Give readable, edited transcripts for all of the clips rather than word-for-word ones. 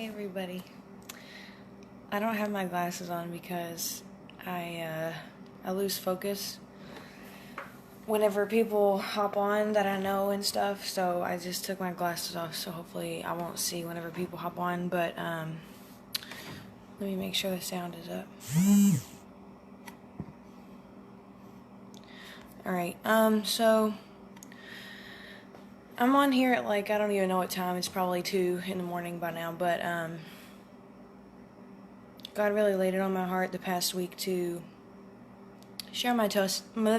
Hey everybody. I don't have my glasses on because I lose focus whenever people hop on that I know and stuff, so I just took my glasses off, so hopefully I won't see whenever people hop on, but let me make sure the sound is up. Alright, so I'm on here at I don't even know what time, it's probably 2 in the morning by now, but God really laid it on my heart the past week to share my testimony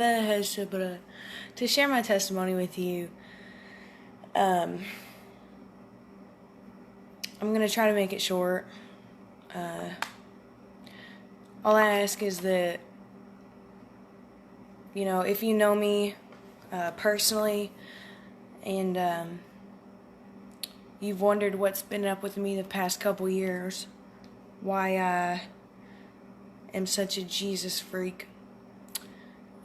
with you. I'm gonna try to make it short. All I ask is that, if you know me personally, and you've wondered what's been up with me the past couple years, why I am such a Jesus freak,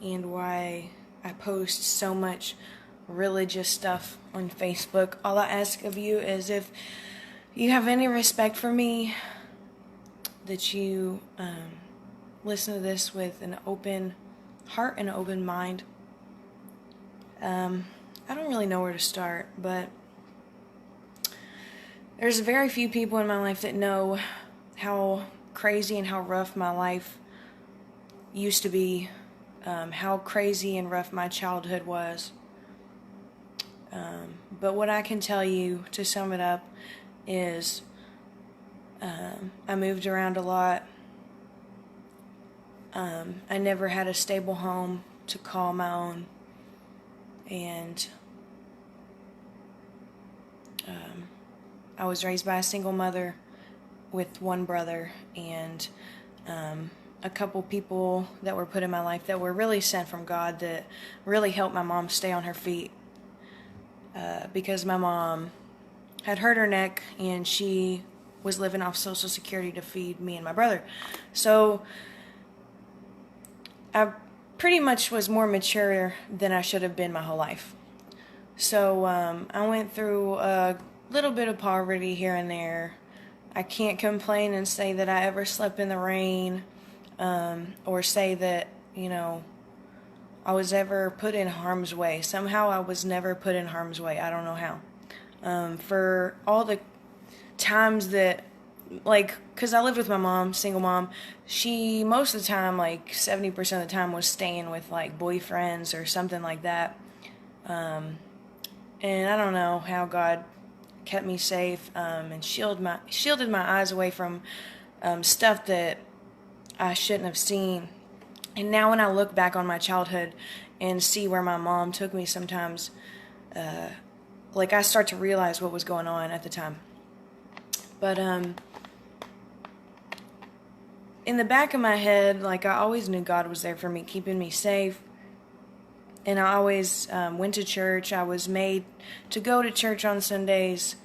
and why I post so much religious stuff on Facebook, all I ask of you is, if you have any respect for me, that you listen to this with an open heart and an open mind. I don't really know where to start, but there's very few people in my life that know how crazy and how rough my life used to be, how crazy and rough my childhood was. But what I can tell you, to sum it up, is I moved around a lot. I never had a stable home to call my own, and I was raised by a single mother with one brother, and a couple people that were put in my life that were really sent from God, that really helped my mom stay on her feet, because my mom had hurt her neck and she was living off Social Security to feed me and my brother. So I pretty much was more mature than I should have been my whole life. So I went through a little bit of poverty here and there. I can't complain and say that I ever slept in the rain, or say that, I was ever put in harm's way. Somehow I was never put in harm's way. I don't know how. For all the times that, because I lived with my mom, single mom, she, most of the time, 70% of the time, was staying with, boyfriends or something like that. And I don't know how God kept me safe, and shielded my eyes away from stuff that I shouldn't have seen. And now when I look back on my childhood and see where my mom took me sometimes, I start to realize what was going on at the time. But in the back of my head, I always knew God was there for me, keeping me safe. And I always went to church. I was made to go to church on Sundays.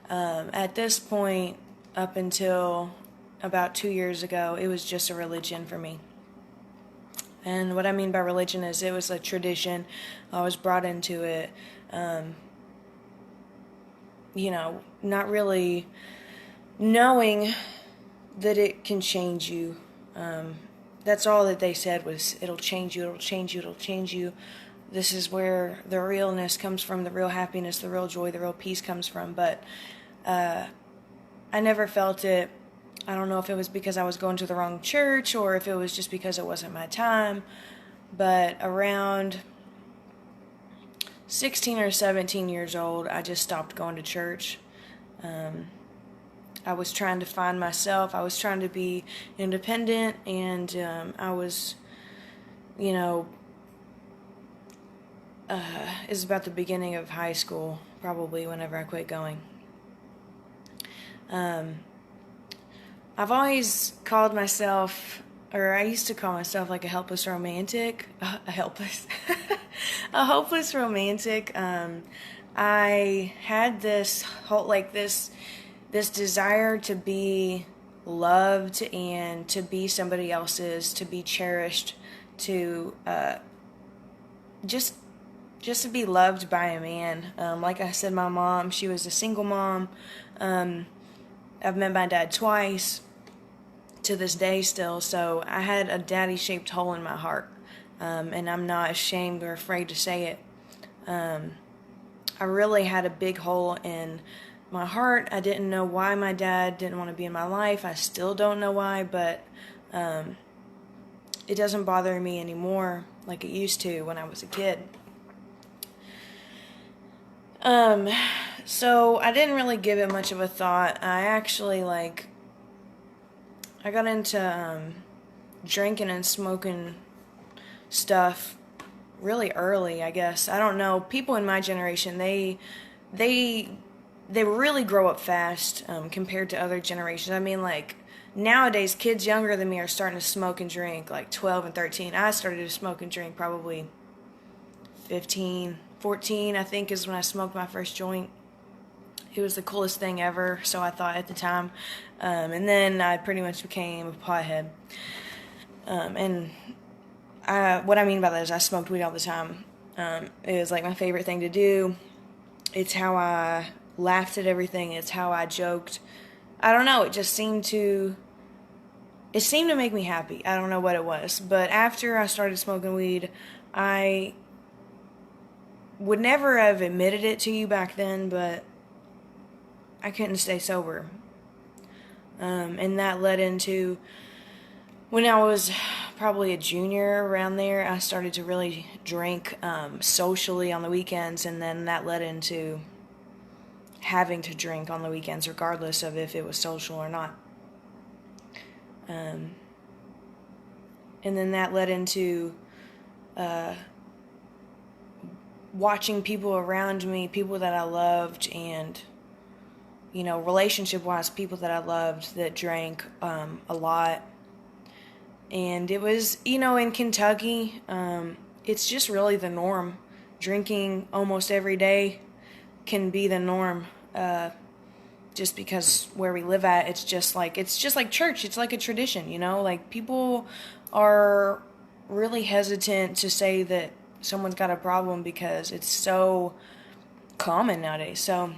At this point, up until about 2 years ago, it was just a religion for me. And what I mean by religion is, it was a tradition. I was brought into it, not really knowing that it can change you. That's all that they said was, it'll change you, it'll change you, it'll change you. This is where the realness comes from, the real happiness, the real joy, the real peace comes from. But I never felt it. I don't know if it was because I was going to the wrong church, or if it was just because it wasn't my time. But around 16 or 17 years old, I just stopped going to church. I was trying to find myself. I was trying to be independent, and I was, it was about the beginning of high school, probably, whenever I quit going. I've always called myself, or I used to call myself, a helpless romantic. A hopeless romantic. I had this whole, this desire to be loved and to be somebody else's, to be cherished, to just to be loved by a man. Like I said, my mom, she was a single mom. I've met my dad twice to this day still, so I had a daddy-shaped hole in my heart, and I'm not ashamed or afraid to say it. I really had a big hole in my heart. I didn't know why my dad didn't want to be in my life. I still don't know why, but it doesn't bother me anymore like it used to when I was a kid. So I didn't really give it much of a thought. I actually, I got into drinking and smoking stuff really early, I guess. I don't know. People in my generation, they really grow up fast compared to other generations. I mean, nowadays, kids younger than me are starting to smoke and drink, 12 and 13. I started to smoke and drink probably 15, 14, I think, is when I smoked my first joint. It was the coolest thing ever, so I thought at the time. And then I pretty much became a pothead. What I mean by that is I smoked weed all the time. It was my favorite thing to do. It's how I laughed at everything. It's how I joked. I don't know. It seemed to make me happy. I don't know what it was. But after I started smoking weed, I would never have admitted it to you back then, but I couldn't stay sober. And that led into, when I was probably a junior around there, I started to really drink socially on the weekends, and then that led into having to drink on the weekends regardless of if it was social or not. And then that led into watching people around me, people that I loved, and relationship-wise, people that I loved that drank a lot. And it was, in Kentucky, it's just really the norm. Drinking almost every day can be the norm. Just because where we live at, it's just like church. It's like a tradition, people are really hesitant to say that someone's got a problem because it's so common nowadays. So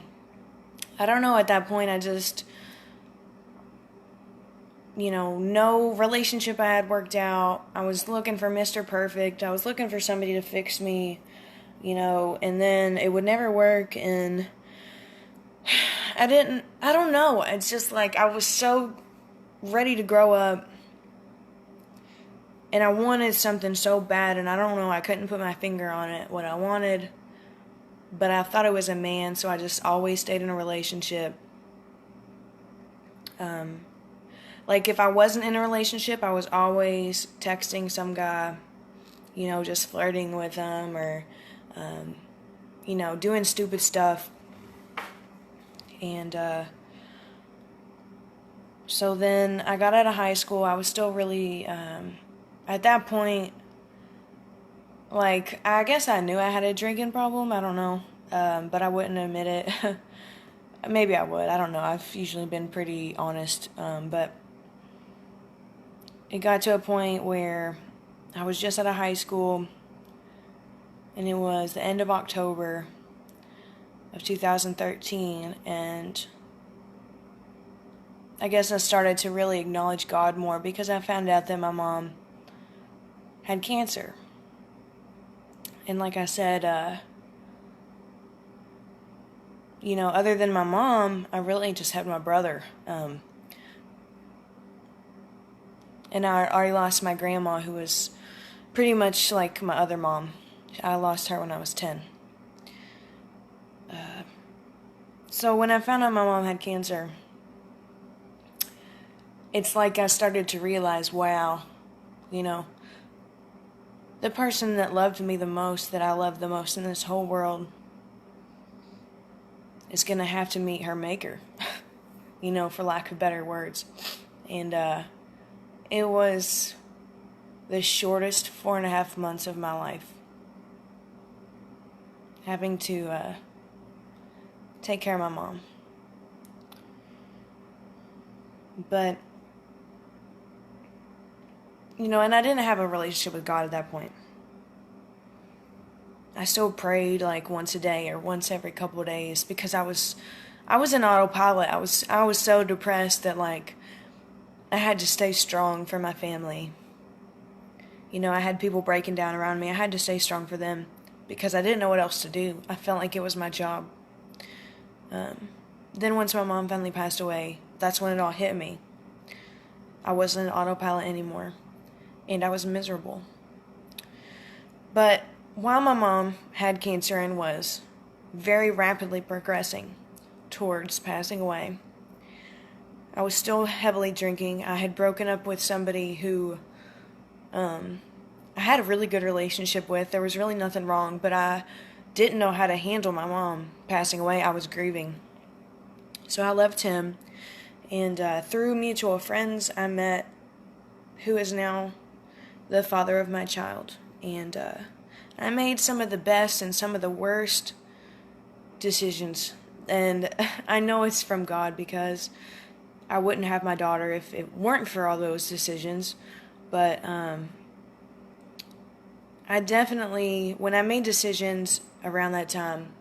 I don't know, at that point I just, no relationship I had worked out. I was looking for Mr. Perfect. I was looking for somebody to fix me, and then it would never work, and I don't know. It's just I was so ready to grow up, and I wanted something so bad, and I don't know, I couldn't put my finger on it, what I wanted, but I thought it was a man, so I just always stayed in a relationship. If I wasn't in a relationship, I was always texting some guy, just flirting with him, or, doing stupid stuff. And, so then I got out of high school. I was still really, at that point, I guess I knew I had a drinking problem. I don't know. But I wouldn't admit it. Maybe I would. I don't know. I've usually been pretty honest. But it got to a point where I was just out of high school, and it was the end of October of 2013, and I guess I started to really acknowledge God more because I found out that my mom had cancer. And like I said, other than my mom, I really just had my brother. And I already lost my grandma, who was pretty much like my other mom. I lost her when I was 10. So when I found out my mom had cancer, it's I started to realize, wow, the person that loved me the most, that I loved the most in this whole world, is going to have to meet her maker, for lack of better words. And it was the shortest 4.5 months of my life, having to take care of my mom. But, and I didn't have a relationship with God at that point. I still prayed once a day or once every couple of days because I was I was an autopilot. I was so depressed that, like, I had to stay strong for my family. You know, I had people breaking down around me. I had to stay strong for them because I didn't know what else to do. I felt like it was my job. Then once my mom finally passed away, that's when it all hit me. I wasn't an autopilot anymore, and I was miserable. But while my mom had cancer and was very rapidly progressing towards passing away, I was still heavily drinking. I had broken up with somebody who I had a really good relationship with. There was really nothing wrong, but I didn't know how to handle my mom passing away. I was grieving. So I left him, and through mutual friends, I met who is now the father of my child. And I made some of the best and some of the worst decisions. And I know it's from God, because I wouldn't have my daughter if it weren't for all those decisions. But I definitely, when I made decisions around that time,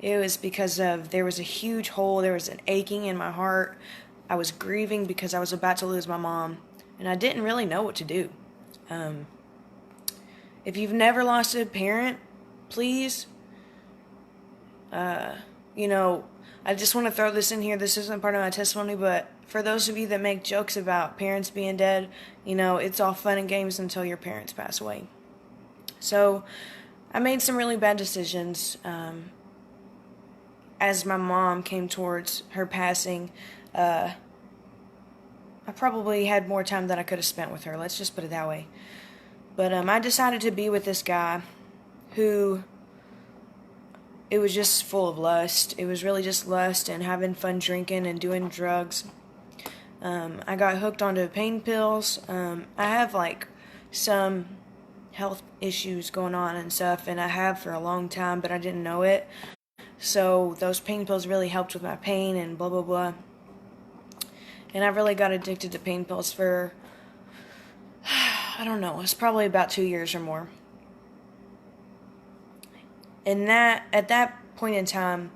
it was because there was a huge hole, there was an aching in my heart. I was grieving because I was about to lose my mom, and I didn't really know what to do. If you've never lost a parent, please, you know, I just want to throw this in here. This isn't part of my testimony, but for those of you that make jokes about parents being dead, you know, it's all fun and games until your parents pass away. So I made some really bad decisions. As my mom came towards her passing, I probably had more time than I could have spent with her. Let's just put it that way. But I decided to be with this guy who, it was just full of lust. It was really just lust and having fun drinking and doing drugs. I got hooked onto pain pills. I have, like, some health issues going on and stuff, and I have for a long time, but I didn't know it. So those pain pills really helped with my pain and blah, blah, blah. And I really got addicted to pain pills for, I don't know, it's probably about 2 years or more. And at that point in time,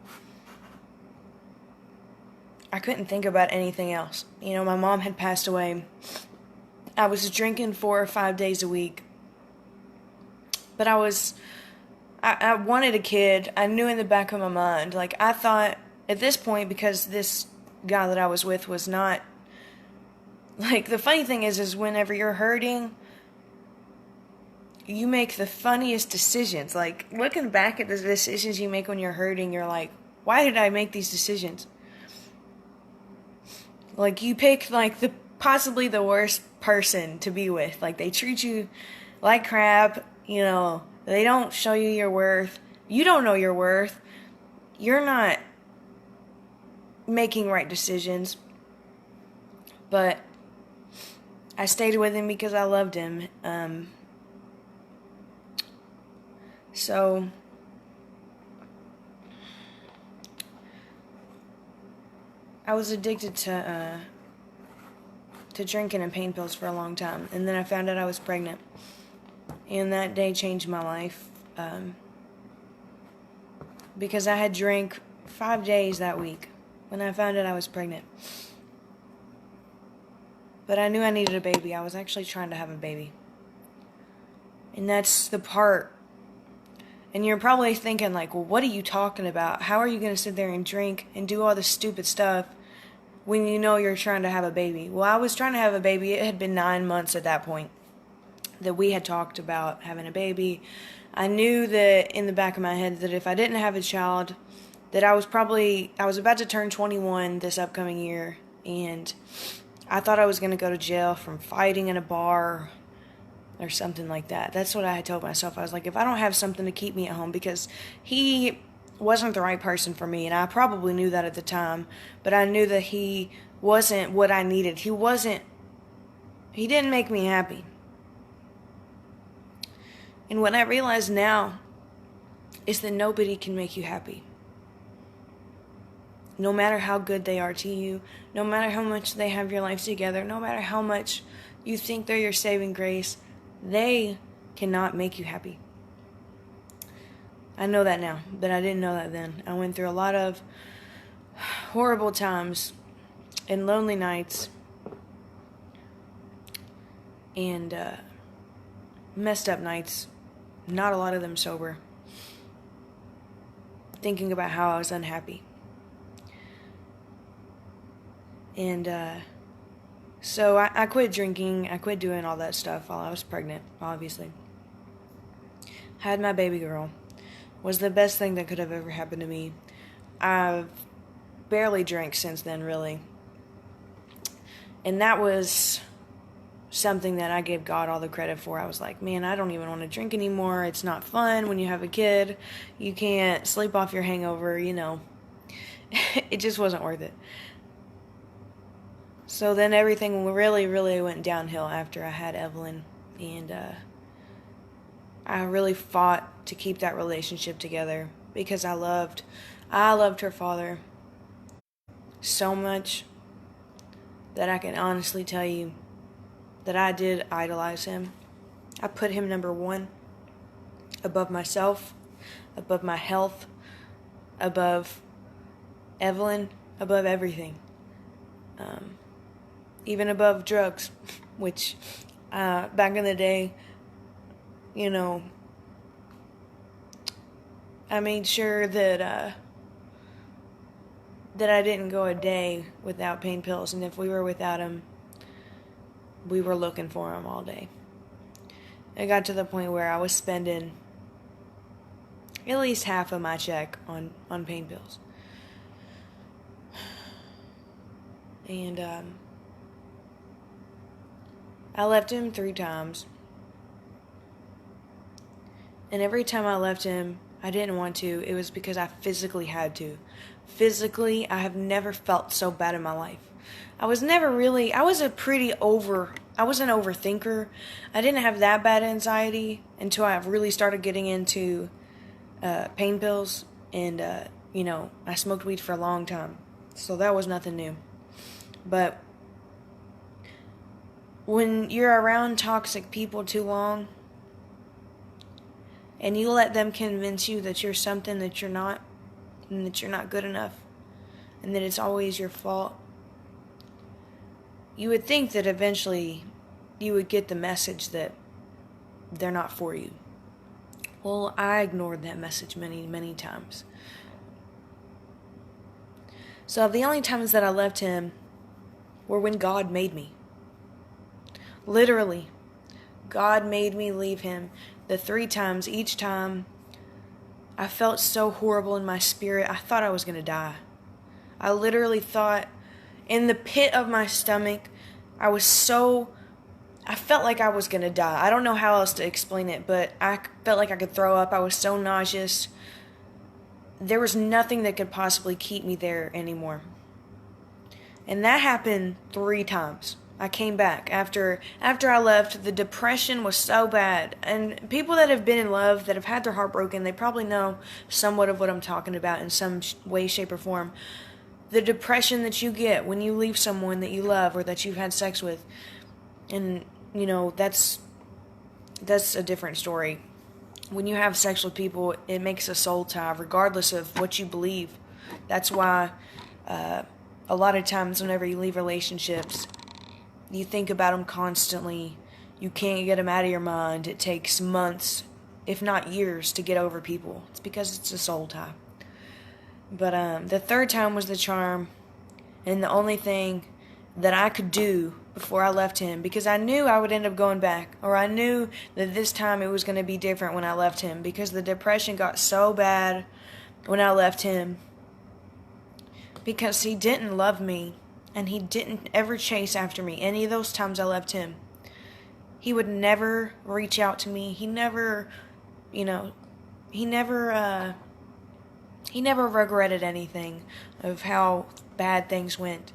I couldn't think about anything else. You know, my mom had passed away. I was drinking 4 or 5 days a week. But I wanted a kid. I knew in the back of my mind, like, I thought at this point, because this guy that I was with was not, like, the funny thing is whenever you're hurting, you make the funniest decisions. Like, looking back at the decisions you make when you're hurting, you're like, why did I make these decisions? Like, you pick, like, possibly the worst person to be with. Like, they treat you like crap, you know, they don't show you your worth. You don't know your worth. You're not making right decisions. But I stayed with him because I loved him. So I was addicted to drinking and pain pills for a long time, and then I found out I was pregnant, and that day changed my life, because I had drank 5 days that week when I found out I was pregnant. But I knew I needed a baby. I was actually trying to have a baby. And that's the part. And you're probably thinking, like, well, what are you talking about? How are you going to sit there and drink and do all this stupid stuff when you know you're trying to have a baby? Well, I was trying to have a baby. It had been 9 months at that point that we had talked about having a baby. I knew that in the back of my head that if I didn't have a child, that I was about to turn 21 this upcoming year, and I thought I was going to go to jail from fighting in a bar or something like that. That's what I had told myself. I was like, if I don't have something to keep me at home, because he wasn't the right person for me, and I probably knew that at the time, but I knew that he wasn't what I needed. He didn't make me happy. And what I realize now is that nobody can make you happy. No matter how good they are to you, no matter how much they have your life together, no matter how much you think they're your saving grace, they cannot make you happy. I know that now, but I didn't know that then. I went through a lot of horrible times and lonely nights and messed up nights, not a lot of them sober, thinking about how I was unhappy. And so I quit drinking, I quit doing all that stuff while I was pregnant, obviously. Had my baby girl. Was the best thing that could have ever happened to me. I've barely drank since then, really. And that was something that I gave God all the credit for. I was like, man, I don't even want to drink anymore. It's not fun when you have a kid. You can't sleep off your hangover, you know. It just wasn't worth it. So then everything really, really went downhill after I had Evelyn. And I really fought to keep that relationship together because I loved her father so much that I can honestly tell you that I did idolize him. I put him number one above myself, above my health, above Evelyn, above everything. Even above drugs, which back in the day, you know, I made sure that I didn't go a day without pain pills, and if we were without them, we were looking for them all day. It got to the point where I was spending at least half of my check on pain pills. And I left him 3 times. And every time I left him, I didn't want to. It was because I physically had to. Physically, I have never felt so bad in my life. I was an overthinker. I didn't have that bad anxiety until I really started getting into pain pills. And, I smoked weed for a long time. So that was nothing new. But when you're around toxic people too long, and you let them convince you that you're something that you're not, and that you're not good enough, and that it's always your fault, you would think that eventually you would get the message that they're not for you. Well, I ignored that message many, many times. So the only times that I left him were when God made me. Literally, God made me leave him. The 3 times, each time, I felt so horrible in my spirit. I thought I was going to die. I literally thought, in the pit of my stomach, I felt like I was going to die. I don't know how else to explain it, but I felt like I could throw up. I was so nauseous. There was nothing that could possibly keep me there anymore. And that happened 3 times. I came back. After I left, the depression was so bad. And people that have been in love, that have had their heart broken, they probably know somewhat of what I'm talking about in some way, shape, or form. The depression that you get when you leave someone that you love or that you've had sex with. And, that's a different story. When you have sex with people, it makes a soul tie, regardless of what you believe. That's why a lot of times whenever you leave relationships, you think about them constantly. You can't get them out of your mind. It takes months, if not years, to get over people. It's because it's a soul tie. But the 3rd time was the charm, and the only thing that I could do before I left him, because I knew I would end up going back, or I knew that this time it was going to be different when I left him, because the depression got so bad when I left him, because he didn't love me. And he didn't ever chase after me. Any of those times I left him, he would never reach out to me. He never regretted anything of how bad things went.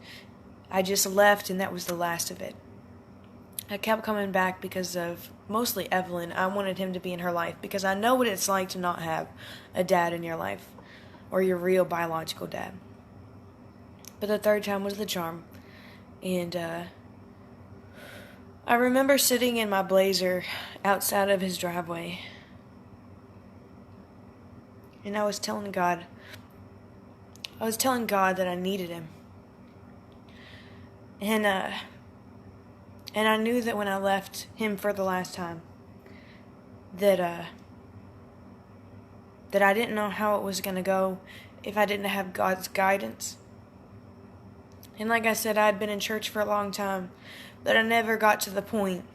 I just left, and that was the last of it. I kept coming back because of mostly Evelyn. I wanted him to be in her life because I know what it's like to not have a dad in your life, or your real biological dad. But the 3rd time was the charm. And I remember sitting in my Blazer outside of his driveway. And I was telling God, I was telling God that I needed him. And I knew that when I left him for the last time, that I didn't know how it was going to go if I didn't have God's guidance. And like I said, I had been in church for a long time, but I never got to the point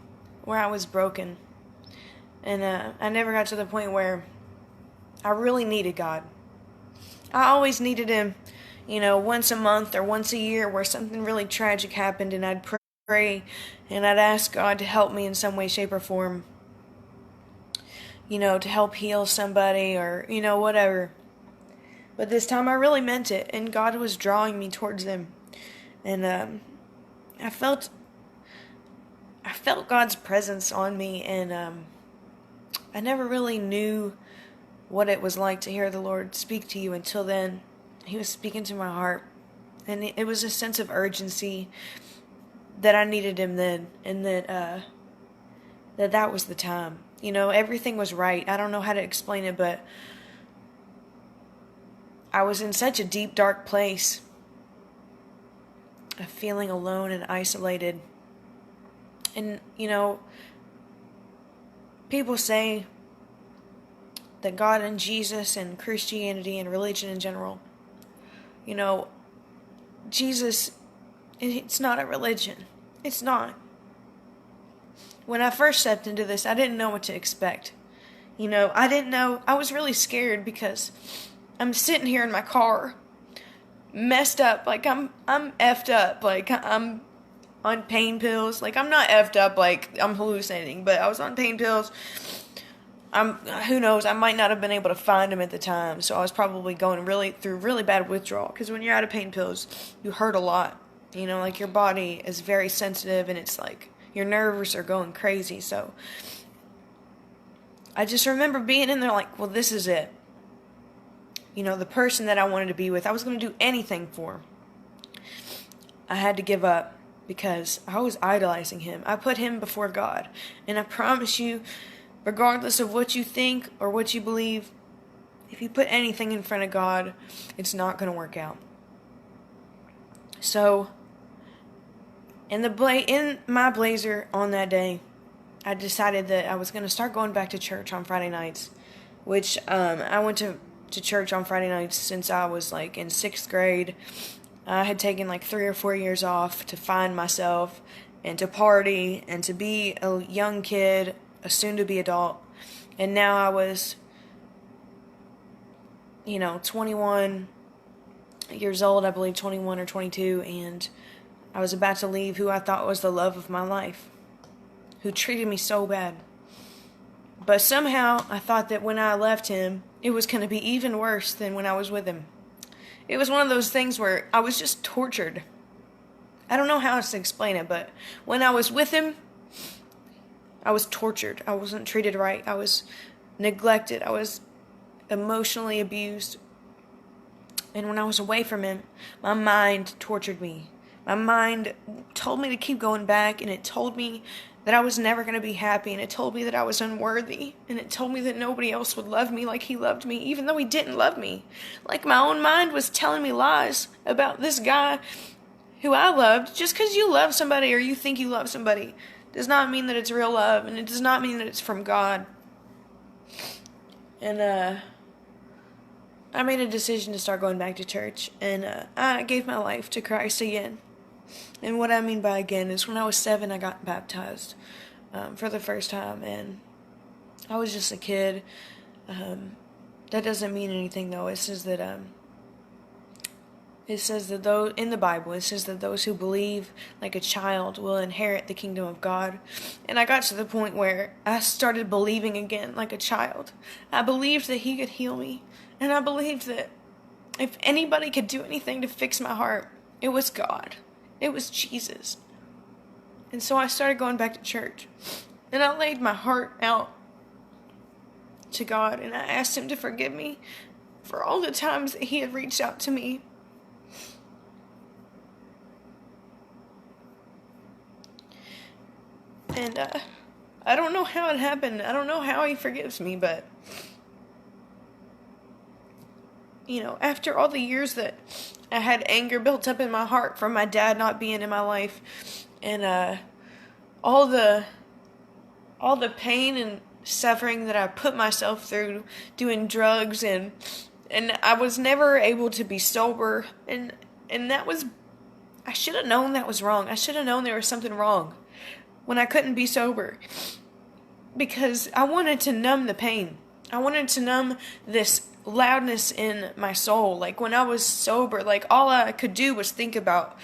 where I was broken. And I never got to the point where I really needed God. I always needed him, once a month or once a year where something really tragic happened, and I'd pray and I'd ask God to help me in some way, shape, or form. To help heal somebody or, whatever. But this time I really meant it, and God was drawing me towards him. And I felt God's presence on me, and I never really knew what it was like to hear the Lord speak to you until then. He was speaking to my heart, and it was a sense of urgency that I needed him then, and that was the time. Everything was right. I don't know how to explain it, but I was in such a deep, dark place of feeling alone and isolated. And, people say that God and Jesus and Christianity and religion in general, Jesus, it's not a religion. It's not. When I first stepped into this, I didn't know what to expect. I didn't know. I was really scared because I'm sitting here in my car, messed up. Like, I'm effed up. Like, I'm on pain pills. Like, I'm not effed up like I'm hallucinating, but I was on pain pills. Who knows, I might not have been able to find them at the time, so I was probably going through really bad withdrawal, because when you're out of pain pills, you hurt a lot. Like, your body is very sensitive, and it's like, your nerves are going crazy. So I just remember being in there like, well, this is it. The person that I wanted to be with, I was going to do anything for. I had to give up because I was idolizing him. I put him before God. And I promise you, regardless of what you think or what you believe, if you put anything in front of God, it's not going to work out. So in my blazer on that day, I decided that I was going to start going back to church on Friday nights, which I went to church on Friday nights since I was like in 6th grade. I had taken like 3 or 4 years off to find myself and to party and to be a young kid, a soon-to-be adult. And now I was, 21 years old, I believe 21 or 22, and I was about to leave who I thought was the love of my life, who treated me so bad. But somehow I thought that when I left him, it was going to be even worse than when I was with him. It was one of those things where I was just tortured. I don't know how else to explain it, but when I was with him, I was tortured. I wasn't treated right. I was neglected. I was emotionally abused. And when I was away from him, my mind tortured me. My mind told me to keep going back, and it told me that I was never going to be happy, and it told me that I was unworthy, and it told me that nobody else would love me like he loved me, even though he didn't love me. Like, my own mind was telling me lies about this guy who I loved. Just because you love somebody or you think you love somebody does not mean that it's real love, and it does not mean that it's from God. And I made a decision to start going back to church, and I gave my life to Christ again. And what I mean by again is when I was 7, I got baptized for the first time, and I was just a kid. That doesn't mean anything, though. It says that those in the Bible, it says that those who believe like a child will inherit the kingdom of God. And I got to the point where I started believing again like a child. I believed that he could heal me, and I believed that if anybody could do anything to fix my heart, it was God. It was Jesus. And so I started going back to church. And I laid my heart out to God, and I asked him to forgive me for all the times that he had reached out to me. And I don't know how it happened. I don't know how he forgives me, but after all the years that I had anger built up in my heart from my dad not being in my life, and all the pain and suffering that I put myself through doing drugs, and I was never able to be sober, and that was, I should have known that was wrong. I should have known there was something wrong when I couldn't be sober, because I wanted to numb the pain. I wanted to numb this loudness in my soul. Like, when I was sober, like, all I could do was think about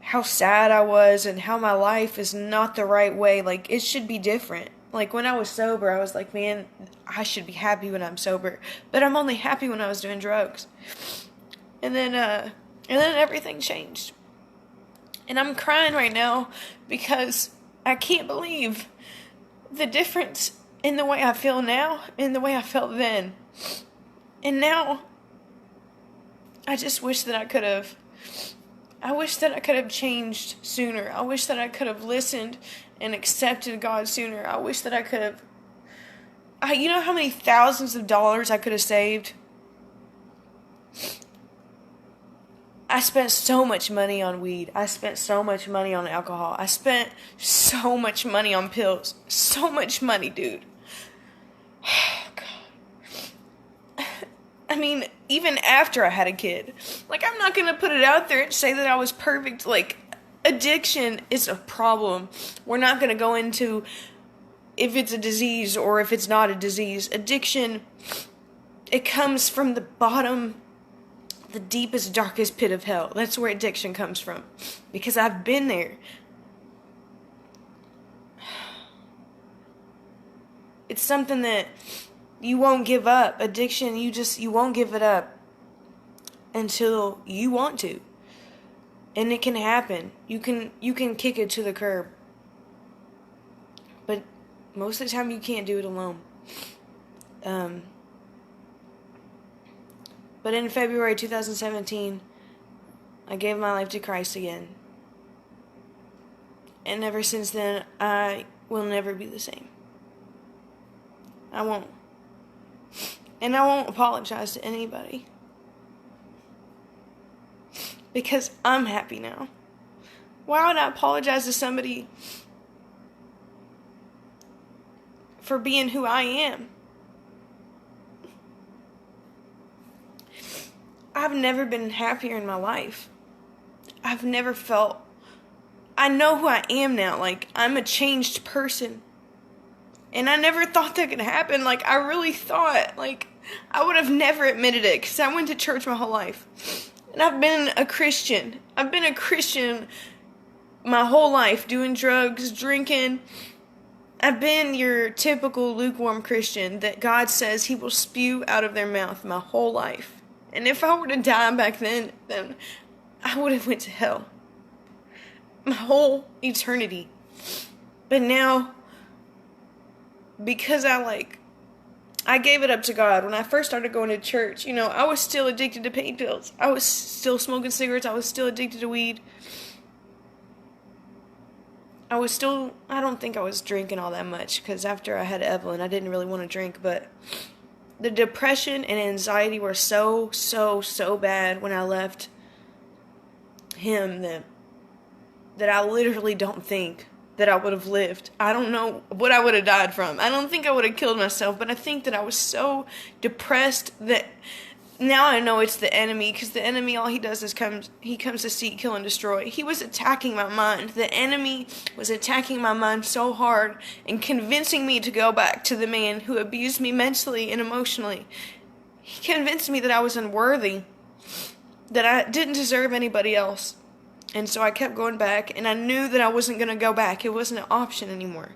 how sad I was and how my life is not the right way. Like, it should be different. Like, when I was sober, I was like, man, I should be happy when I'm sober. But I'm only happy when I was doing drugs. And then everything changed. And I'm crying right now because I can't believe the difference in the way I feel now and the way I felt then. And now, I just wish that I could have changed sooner. I wish that I could have listened and accepted God sooner. I wish that I could have... you know how many thousands of dollars I could have saved? I spent so much money on weed. I spent so much money on alcohol. I spent so much money on pills. So much money, dude. God. I mean, even after I had a kid. Like, I'm not going to put it out there and say that I was perfect. Like, addiction is a problem. We're not going to go into if it's a disease or if it's not a disease. Addiction, it comes from the bottom, the deepest, darkest pit of hell. That's where addiction comes from. Because I've been there. It's something that you won't give up. Addiction, you won't give it up until you want to. And it can happen. You can kick it to the curb. But most of the time you can't do it alone. But in February 2017, I gave my life to Christ again. And ever since then, I will never be the same. I won't. And I won't apologize to anybody. Because I'm happy now. Why would I apologize to somebody for being who I am? I've never been happier in my life. I've never felt... I know who I am now. Like, I'm a changed person. And I never thought that could happen. Like, I really thought, like, I would have never admitted it. Because I went to church my whole life. And I've been a Christian. I've been a Christian my whole life. Doing drugs, drinking. I've been your typical lukewarm Christian that God says He will spew out of their mouth my whole life. And if I were to die back then I would have went to hell. My whole eternity. But now, because I gave it up to God. When I first started going to church, I was still addicted to pain pills. I was still smoking cigarettes. I was still addicted to weed. I don't think I was drinking all that much, because after I had Evelyn, I didn't really want to drink, but the depression and anxiety were so bad when I left him that I literally don't think that I would have lived. I don't know what I would have died from. I don't think I would have killed myself, but I think that I was so depressed that now I know it's the enemy, because the enemy, all he does is comes to seek, kill, and destroy. He was attacking my mind. The enemy was attacking my mind so hard and convincing me to go back to the man who abused me mentally and emotionally. He convinced me that I was unworthy, that I didn't deserve anybody else. And so I kept going back, and I knew that I wasn't going to go back. It wasn't an option anymore.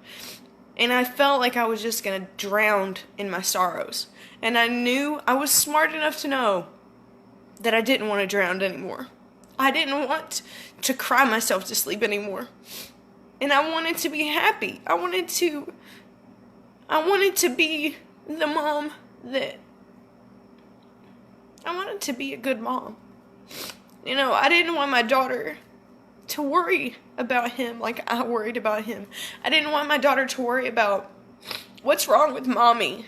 And I felt like I was just going to drown in my sorrows. And I knew, I was smart enough to know that I didn't want to drown anymore. I didn't want to cry myself to sleep anymore. And I wanted to be happy. I wanted to be the mom that... I wanted to be a good mom. I didn't want my daughter to worry about him like I worried about him. I didn't want my daughter to worry about what's wrong with mommy,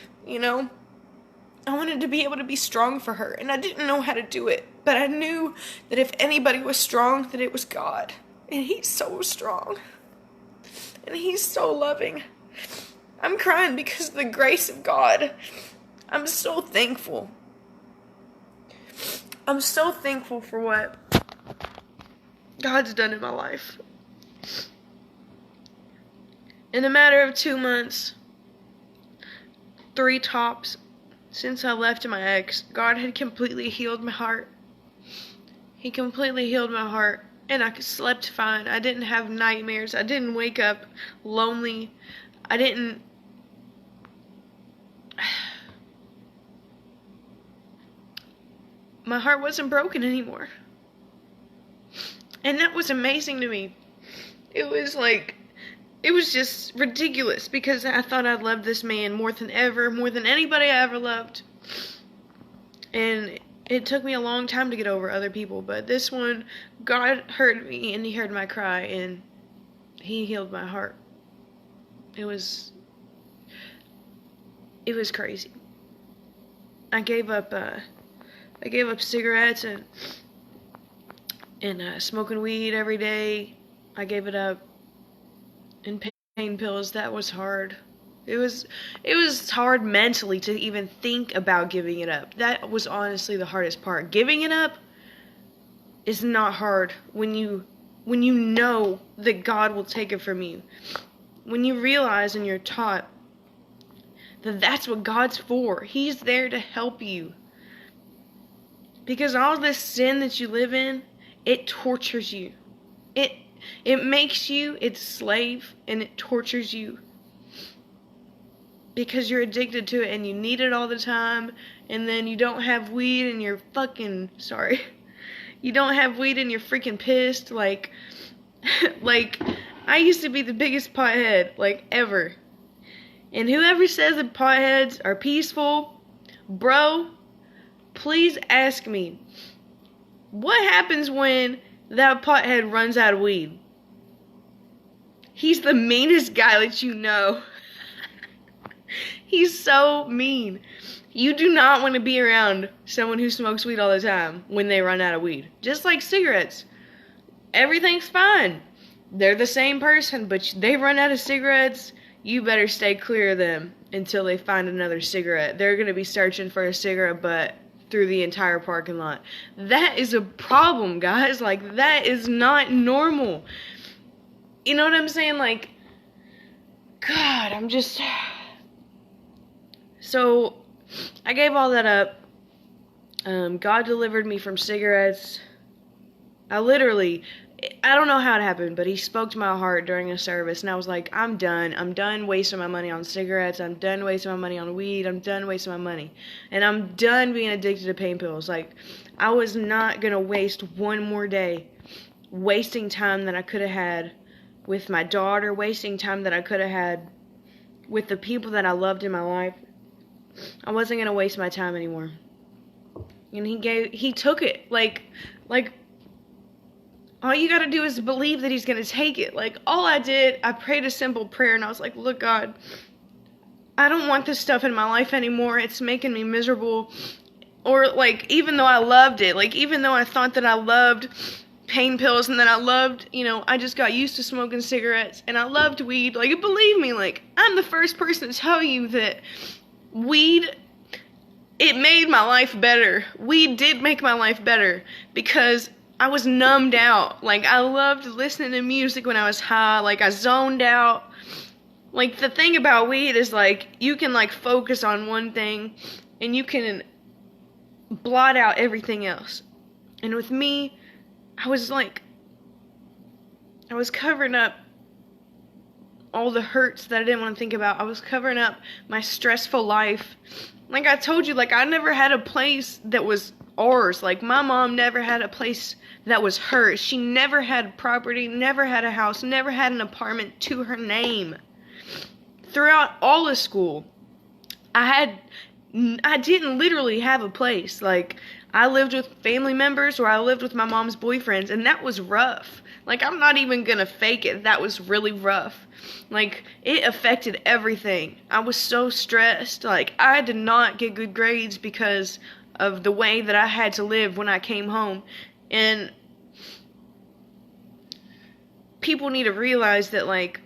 I wanted to be able to be strong for her, and I didn't know how to do it. But I knew that if anybody was strong, that it was God. And He's so strong. And He's so loving. I'm crying because of the grace of God. I'm so thankful. I'm so thankful for what God's done in my life. In a matter of 2 months, 3 tops, since I left my ex, God had completely healed my heart. He completely healed my heart, and I slept fine. I didn't have nightmares. I didn't wake up lonely. My heart wasn't broken anymore. And that was amazing to me. It was just ridiculous, because I thought I loved this man more than anybody I ever loved. And it took me a long time to get over other people, but this one, God heard me, and He heard my cry, and He healed my heart. It was crazy. I gave up cigarettes and smoking weed every day. I gave it up. And pain pills, that was hard. It was hard mentally to even think about giving it up. That was honestly the hardest part. Giving it up is not hard when you know that God will take it from you. When you realize and you're taught that that's what God's for. He's there to help you. Because all this sin that you live in, it tortures you. It makes you its slave, and it tortures you. Because you're addicted to it, and you need it all the time, and then you don't have weed, and you're fucking, sorry. You don't have weed, and you're freaking pissed, like, I used to be the biggest pothead, ever. And whoever says that potheads are peaceful, bro, please ask me, what happens when that pothead runs out of weed? He's the meanest guy that you know. He's so mean. You do not want to be around someone who smokes weed all the time when they run out of weed. Just like cigarettes. Everything's fine. They're the same person, but they run out of cigarettes. You better stay clear of them until they find another cigarette. They're going to be searching for a cigarette butt through the entire parking lot. That is a problem, guys. That is not normal. You know what I'm saying? God, I'm just... So, I gave all that up. God delivered me from cigarettes. I don't know how it happened, but He spoke to my heart during a service, and I was like, I'm done. I'm done wasting my money on cigarettes. I'm done wasting my money on weed. I'm done wasting my money. And I'm done being addicted to pain pills. I was not going to waste one more day wasting time that I could have had with my daughter, wasting time that I could have had with the people that I loved in my life. I wasn't going to waste my time anymore. And He took it. All you gotta do is believe that He's gonna take it. All I did, I prayed a simple prayer, and I was like, look, God, I don't want this stuff in my life anymore. It's making me miserable. Or, even though I loved it, even though I thought that I loved pain pills, and that I loved, I just got used to smoking cigarettes, and I loved weed. Believe me, I'm the first person to tell you that weed, it made my life better. Weed did make my life better, because I was numbed out. I loved listening to music when I was high. I zoned out. The thing about weed is, you can, focus on one thing, and you can blot out everything else. And with me, I was covering up all the hurts that I didn't want to think about. I was covering up my stressful life. I told you, I never had a place that was ours. My mom never had a place that was hers. She never had property, never had a house, never had an apartment to her name. Throughout all of school, I had I didn't literally have a place. Like, I lived with family members, or I lived with my mom's boyfriends, and that was rough. Like, I'm not even gonna fake it. That was really rough. Like, it affected everything. I was so stressed. Like, I did not get good grades because of the way that I had to live when I came home. And people need to realize that, like,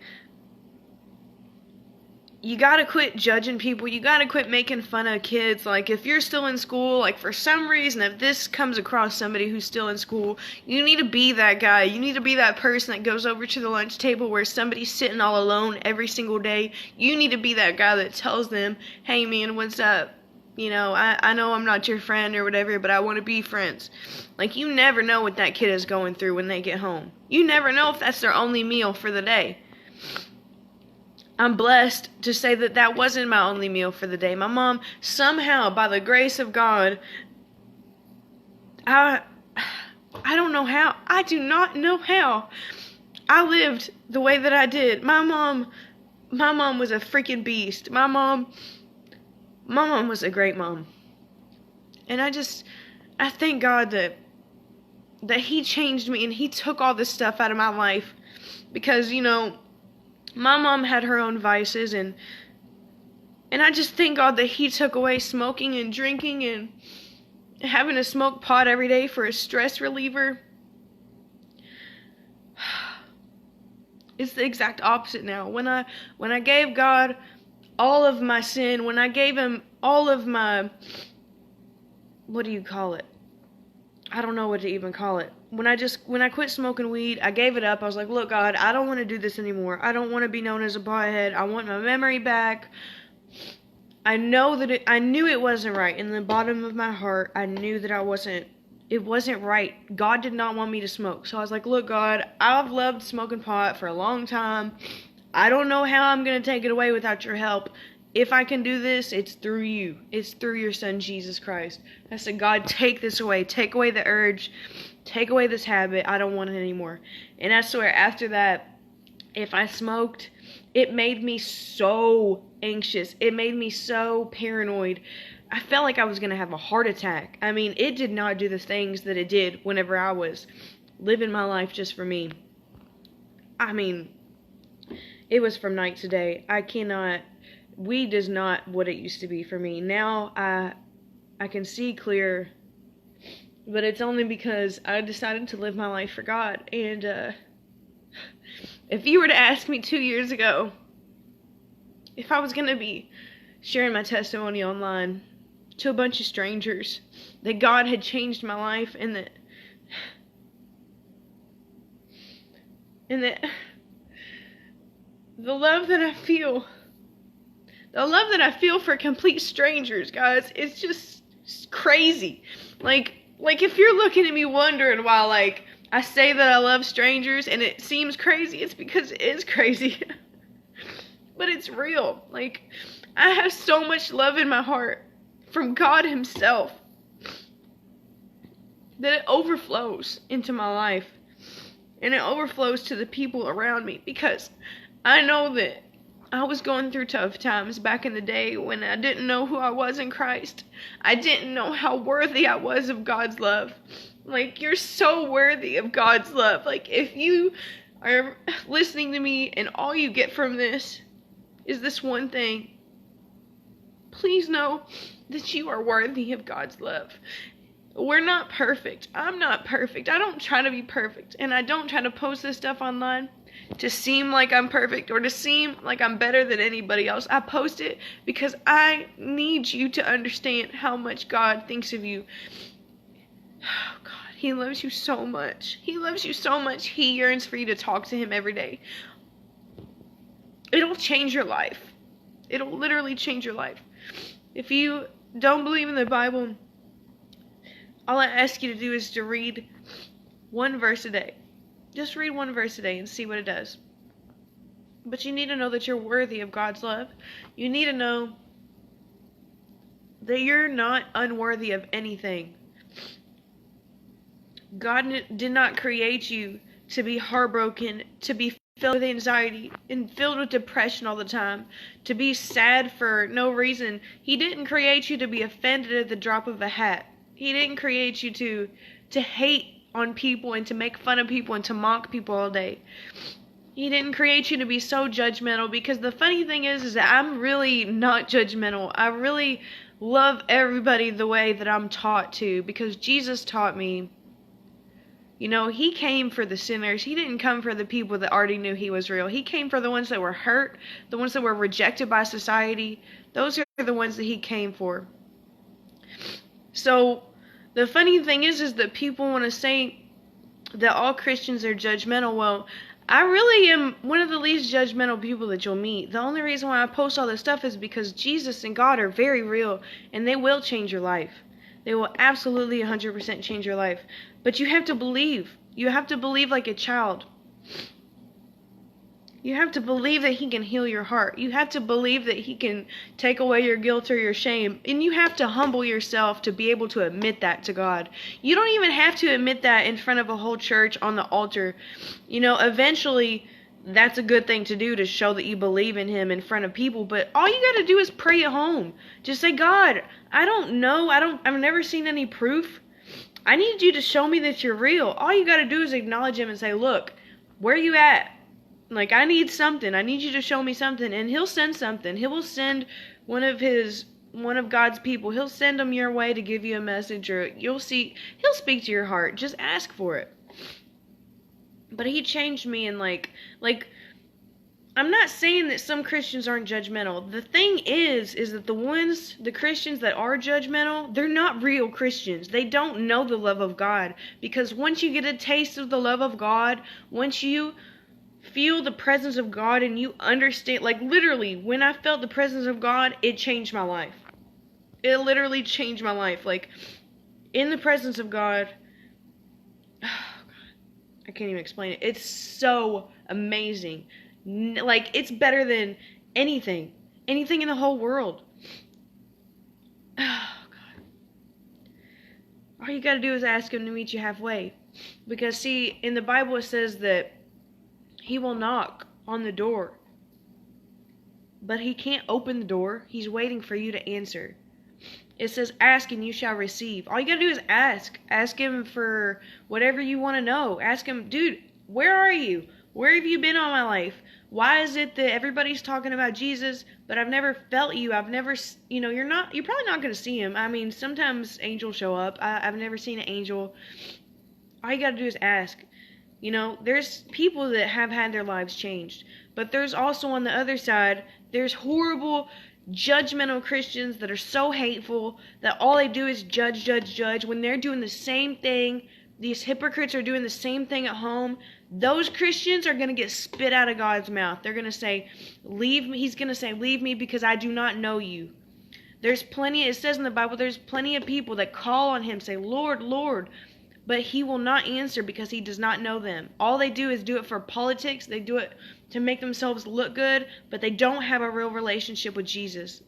you gotta quit judging people. You gotta quit making fun of kids. Like, if you're still in school, like, for some reason, if this comes across somebody who's still in school, you need to be that guy. You need to be that person that goes over to the lunch table where somebody's sitting all alone every single day. You need to be that guy that tells them, hey, man, what's up? You know, I know I'm not your friend or whatever, but I want to be friends. Like, you never know what that kid is going through when they get home. You never know if that's their only meal for the day. I'm blessed to say that that wasn't my only meal for the day. My mom, somehow, by the grace of God, I don't know how. I do not know how I lived the way that I did. My mom was a freaking beast. My mom was a great mom. And I thank God that He changed me and He took all this stuff out of my life. Because, you know, my mom had her own vices, and I just thank God that He took away smoking and drinking and having to smoke pot every day for a stress reliever. It's the exact opposite now. When I gave God all of my sin, when I gave Him all of my, what do you call it? I don't know what to even call it. When I quit smoking weed, I gave it up. I was like, look, God, I don't want to do this anymore. I don't want to be known as a pothead. I want my memory back. I knew it wasn't right. In the bottom of my heart, I knew that it wasn't right. God did not want me to smoke. So I was like, look, God, I've loved smoking pot for a long time. I don't know how I'm going to take it away without your help. If I can do this, it's through you. It's through your Son, Jesus Christ. I said, God, take this away. Take away the urge. Take away this habit. I don't want it anymore. And I swear, after that, if I smoked, it made me so anxious. It made me so paranoid. I felt like I was going to have a heart attack. I mean, it did not do the things that it did whenever I was living my life just for me. I mean, it was from night to day. Weed is not what it used to be for me. Now I can see clear, but it's only because I decided to live my life for God. And if you were to ask me 2 years ago if I was going to be sharing my testimony online to a bunch of strangers, that God had changed my life, and that the love that I feel for complete strangers, guys, it's just crazy. Like if you're looking at me wondering why, like, I say that I love strangers and it seems crazy, it's because it is crazy. But it's real. Like, I have so much love in my heart from God Himself that it overflows into my life. And it overflows to the people around me, because I know that I was going through tough times back in the day when I didn't know who I was in Christ. I didn't know how worthy I was of God's love. Like, you're so worthy of God's love. Like, if you are listening to me and all you get from this is this one thing, please know that you are worthy of God's love. We're not perfect. I'm not perfect. I don't try to be perfect. And I don't try to post this stuff online to seem like I'm perfect or to seem like I'm better than anybody else. I post it because I need you to understand how much God thinks of you. Oh, God, He loves you so much. He loves you so much. He yearns for you to talk to Him every day. It'll change your life. It'll literally change your life. If you don't believe in the Bible, all I ask you to do is to read one verse a day. Just read one verse a day and see what it does. But you need to know that you're worthy of God's love. You need to know that you're not unworthy of anything. God did not create you to be heartbroken, to be filled with anxiety and filled with depression all the time, to be sad for no reason. He didn't create you to be offended at the drop of a hat. He didn't create you to hate on people and to make fun of people and to mock people all day. He didn't create you to be so judgmental, because the funny thing is that I'm really not judgmental. I really love everybody the way that I'm taught to, because Jesus taught me. You know, he came for the sinners. He didn't come for the people that already knew he was real. He came for the ones that were hurt, the ones that were rejected by society. Those are the ones that he came for. So, the funny thing is that people want to say that all Christians are judgmental. Well, I really am one of the least judgmental people that you'll meet. The only reason why I post all this stuff is because Jesus and God are very real, and they will change your life. They will absolutely 100% change your life. But you have to believe. You have to believe like a child. You have to believe that he can heal your heart. You have to believe that he can take away your guilt or your shame. And you have to humble yourself to be able to admit that to God. You don't even have to admit that in front of a whole church on the altar. You know, eventually that's a good thing to do, to show that you believe in him in front of people. But all you got to do is pray at home. Just say, God, I don't know. I've never seen any proof. I need you to show me that you're real. All you got to do is acknowledge him and say, look, where are you at? Like, I need something. I need you to show me something. And he'll send something. He will send one of God's people. He'll send them your way to give you a message, or he'll speak to your heart. Just ask for it. But he changed me, and like I'm not saying that some Christians aren't judgmental. The thing is that the Christians that are judgmental, they're not real Christians. They don't know the love of God. Because once you get a taste of the love of God, once you feel the presence of God and you understand, like literally, when I felt the presence of God, it changed my life. It literally changed my life. Like, in the presence of God, oh God, I can't even explain it. It's so amazing. Like, it's better than anything in the whole world. Oh God. All you gotta do is ask him to meet you halfway. Because see, in the Bible it says that he will knock on the door, but he can't open the door. He's waiting for you to answer. It says, ask and you shall receive. All you gotta do is ask. Ask him for whatever you want to know. Ask him, dude, where are you? Where have you been all my life? Why is it that everybody's talking about Jesus, but I've never felt you? I've never, you're probably not going to see him. I mean, sometimes angels show up. I've never seen an angel. All you got to do is ask. You know, there's people that have had their lives changed. But there's also, on the other side, there's horrible, judgmental Christians that are so hateful that all they do is judge, when they're doing the same thing. These hypocrites are doing the same thing at home. Those Christians are going to get spit out of God's mouth. They're going to say, leave me. He's going to say, leave me because I do not know you. There's plenty, it says in the Bible, there's plenty of people that call on him, say, Lord, Lord. But he will not answer because he does not know them. All they do is do it for politics. They do it to make themselves look good, but they don't have a real relationship with Jesus.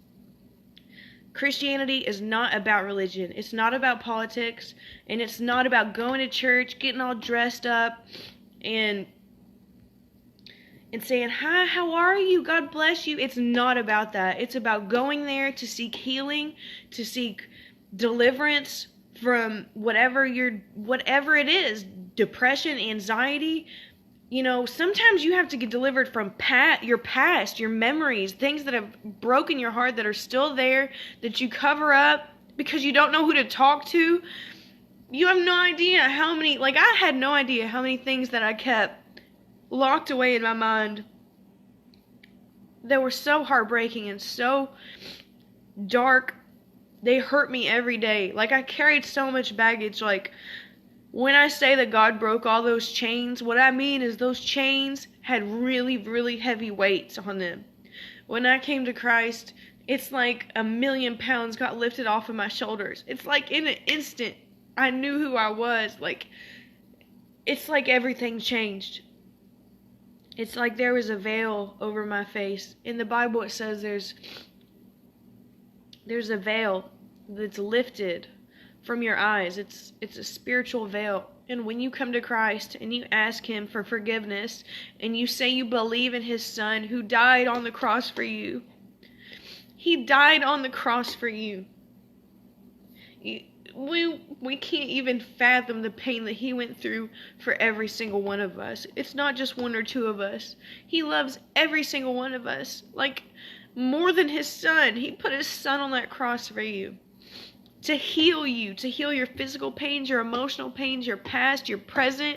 Christianity is not about religion. It's not about politics, and it's not about going to church, getting all dressed up, and saying, hi, how are you? God bless you. It's not about that. It's about going there to seek healing, to seek deliverance from whatever it is, depression, anxiety. You know, sometimes you have to get delivered from your past, your memories, things that have broken your heart that are still there, that you cover up because you don't know who to talk to. You have no idea how many, I had no idea how many things that I kept locked away in my mind that were so heartbreaking and so dark. They hurt me every day. I carried so much baggage. When I say that God broke all those chains, what I mean is those chains had really, really heavy weights on them. When I came to Christ, it's like 1,000,000 pounds got lifted off of my shoulders. It's like in an instant, I knew who I was. It's like everything changed. It's like there was a veil over my face. In the Bible it says there's a veil that's lifted from your eyes. It's a spiritual veil. And when you come to Christ and you ask him for forgiveness and you say you believe in his son who died on the cross for you, he died on the cross for you. We can't even fathom the pain that he went through for every single one of us. It's not just one or two of us. He loves every single one of us. Like, more than his son. He put his son on that cross for you. To heal you, to heal your physical pains, your emotional pains, your past, your present.